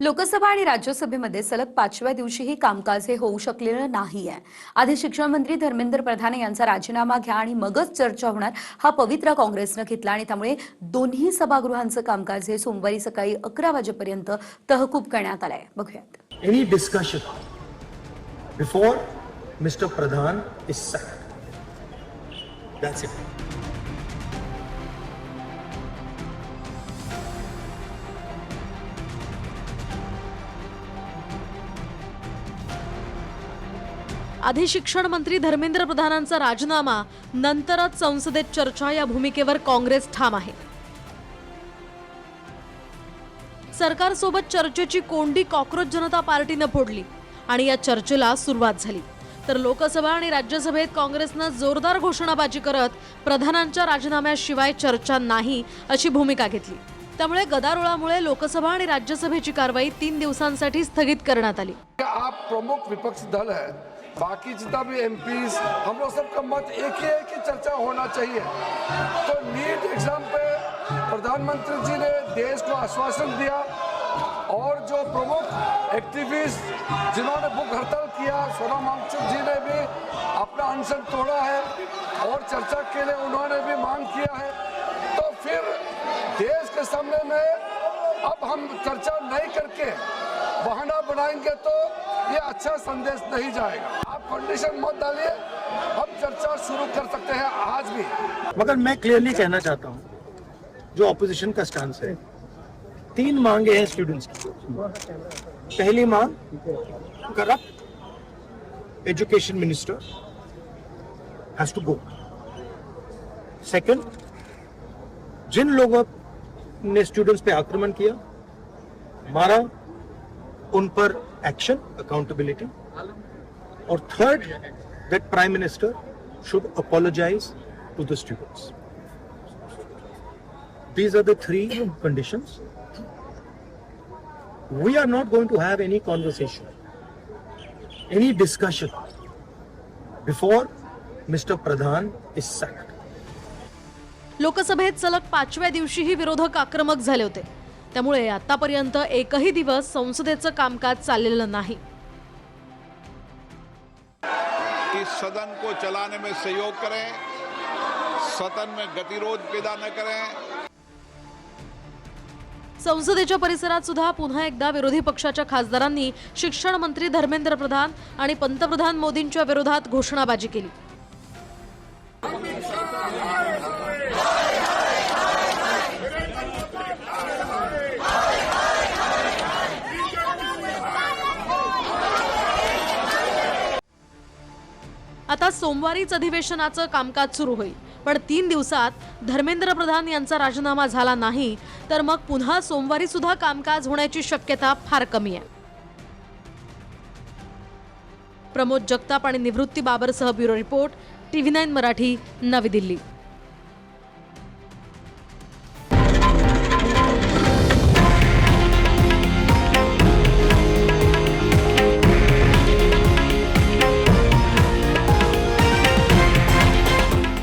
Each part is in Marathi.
लोकसभा आणि राज्यसभेमध्ये सलग 5व्या दिवशीही कामकाज हे होऊ शकलेलं नाहीये। आधी शिक्षण मंत्री धर्मेंद्र प्रधान यांचा राजीनामा घ्या आणि मगच चर्चा होणार हा पवित्रा काँग्रेसनं घेतला आणि त्यामुळे दोन्ही सभागृहांचं कामकाज हे सोमवारी सकाळी 11 वाजेपर्यंत तहकूब करण्यात आलंय। बघूयात। Any discussion before Mr. Pradhan is sacked. That's it. आधी शिक्षण मंत्री धर्मेंद्र प्रधानांचा राजीनामा, नंतरच संसदेत चर्चा या भूमिकेवर काँग्रेस ठाम आहे। सरकारसोबत चर्चेची कोंडी कॉकरोच जनता पार्टीने फोडली आणि या चर्चेला सुरुवात झाली। तर लोकसभा आणि राज्यसभेत काँग्रेसने जोरदार घोषणाबाजी करत प्रधानांच्या राजीनाम्याशिवाय चर्चा नाही अशी भूमिका घेतली। त्यामुळे गदारोळामुळे लोकसभा आणि राज्यसभेची कारवाई 3 दिवसांसाठी स्थगित करण्यात आली। आप प्रमुख विपक्ष दल है, बाकी जितना भी एमपीज, हम लोग सबका मत एक ही है कि चर्चा होना चाहिए। तो नीट एग्जाम पे प्रधानमंत्री जी ने देश को आश्वासन दिया और जो प्रमुख एक्टिविस्ट जिन्होंने भूख हड़ताल किया, सोनम वांगचुक जी ने भी अपना अनशन तोड़ा है और चर्चा के लिए उन्होंने भी मांग किया है। तो फिर देश के सामने में अब हम चर्चा नहीं करके बहाना बनाएंगे तो ये अच्छा संदेश नहीं जाएगा। आप कंडीशन मत डालिए, हम चर्चा शुरू कर सकते हैं आज भी। मगर मैं क्लियरली कहना चाहता हूँ जो ऑपोजिशन का स्टांस है, 3 मांगे हैं स्टूडेंट्स की। पहली मांग, corrupt education minister has to go. Second, जिन लोगों ने स्टूडेंट्स पे आक्रमण किया, मारा, उन पर एक्शन, अकाउंटेबिलिटी। और third, that prime minister should apologise to the students. These are the 3 conditions. We are not going to have any conversation, any discussion before Mr. Pradhan is sacked. लोकसभेत सलग 5व्या दिवशीही विरोधक आक्रमक झाले होते। त्यामुळे आतापर्यंत एकही दिवस संसदेचं कामकाज चाललेलं नाही। इस सदन को चलाने में सहयोग करें, सदन में गतिरोध पैदा न करें। संसदेच्या परिसरात सुद्धा पुन्हा एकदा विरोधी पक्षाच्या खासदारांनी शिक्षण मंत्री धर्मेंद्र प्रधान आणि पंतप्रधान मोदींच्या विरोधात घोषणाबाजी केली। आता सोमवारीच अधिवेशनाचं कामकाज सुरू होईल, पण 3 दिवसात धर्मेंद्र प्रधान यांचा राजीनामा झाला नाही तर मग पुन्हा सोमवारी सुद्धा कामकाज होण्याची शक्यता फार कमी आहे। प्रमोद जगताप आणि निवृत्ती बाबरसह ब्युरो रिपोर्ट, TV9 मराठी, नवी दिल्ली।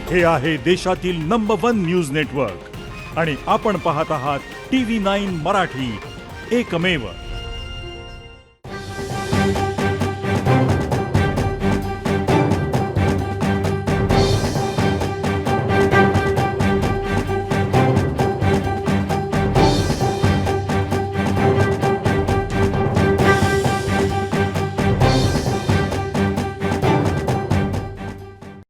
हे आहे देशातील नंबर 1 न्यूज नेटवर्क आणि आपण पाहत आहात TV9 मराठी, एकमेव।